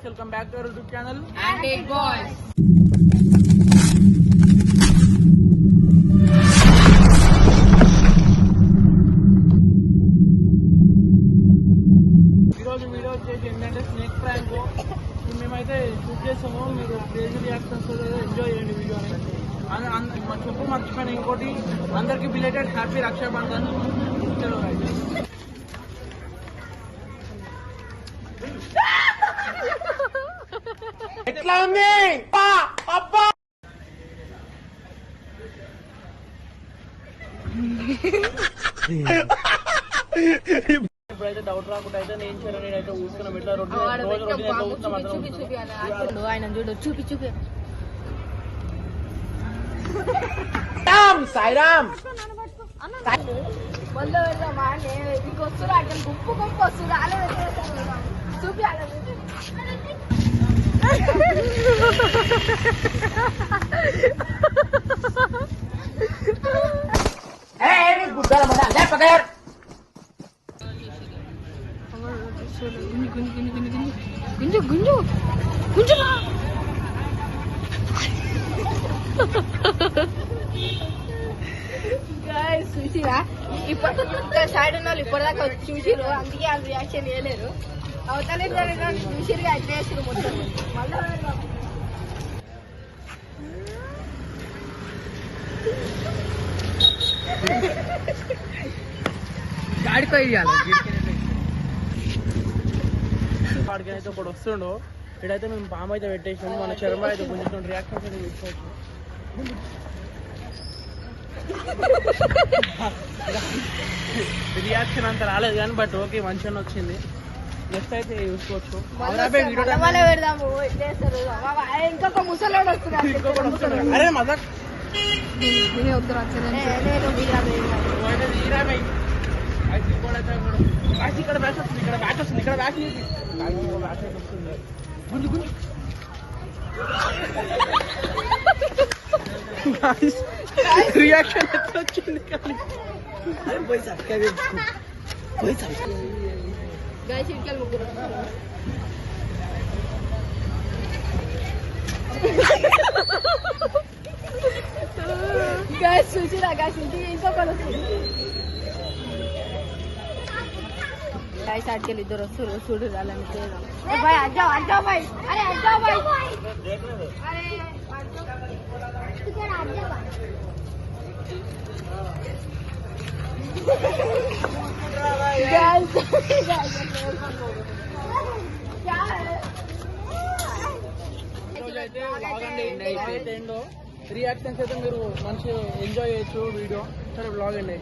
Welcome back to our YouTube channel and eight boys. ఈరోజు video వచ్చేసి ఏంటంటే snake prank. మేమైతే షూట్ చేస్తాము, మీరు క్రేజీ రియాక్షన్స్ ఎంజాయ్ చేయండి వీడియో అనేది. చెప్పు మర్చిపోయిన ఇంకోటి, అందరికి బిలేటెడ్ హ్యాపీ రక్షాబంధన్. చలో ఎట్లా ఉంది ఇప్పుడైతే డౌట్ రాకుండా అయితే నేను చేయను. నేనైతే ఊసుకున్నాం ఇట్లా ఆయన చూడు చూపి చూపి సాయిరామ్ మొదలు వెళ్దామా? నీకు వస్తున్నా అంటే గుంపు గుంపు వస్తుంది. అలా చూపి గుంజు గుంజు గుంజులా చూసిరా? ఇప్పుడు సైడ్ ఉన్న వాళ్ళు ఇప్పటిదాకా చూసిరు, అందుకే వాళ్ళు రియాక్షన్ చేయలేరు. అవతలే చూసిరుగా అట్లా చేసిరు మొత్తం. మళ్ళీ వాడికి అయితే ఒకటి వస్తుండో, ఇక్కడైతే మేము పాము అయితే పెట్టేసాము. మన చర్మ అయితే కొంచెం రియాక్షన్స్ అయితే తీసుకోవచ్చు. రియాక్షన్ అంత రాలేదు కానీ బట్ ఓకే మంచిగా వచ్చింది. నెక్స్ట్ అయితే చూసుకోవచ్చు. ఇంకొక ముసలోడు వస్తున్నాడు. అరే మజాక్ ఇక్కడ బ్యాచ్ వస్తుంది, ఇక్కడ బ్యాచ్ వస్తుంది, ఇక్కడ బ్యాచ్ వస్తుంది. గుంజు గుంజు రియాక్షన్ ఎట్లా వచ్చింది కానీ చూసిరా ఇంకొకరు गाइस आज के इधर सूट डालने के भाई आ जाओ भाई. अरे आ जाओ भाई. अरे इधर आ जाओ भाई. गाइस क्या है? రియాక్షన్స్ అయితే మీరు మంచిగా ఎంజాయ్ చేయొచ్చు వీడియో. సరే బ్లాగ్ అండి.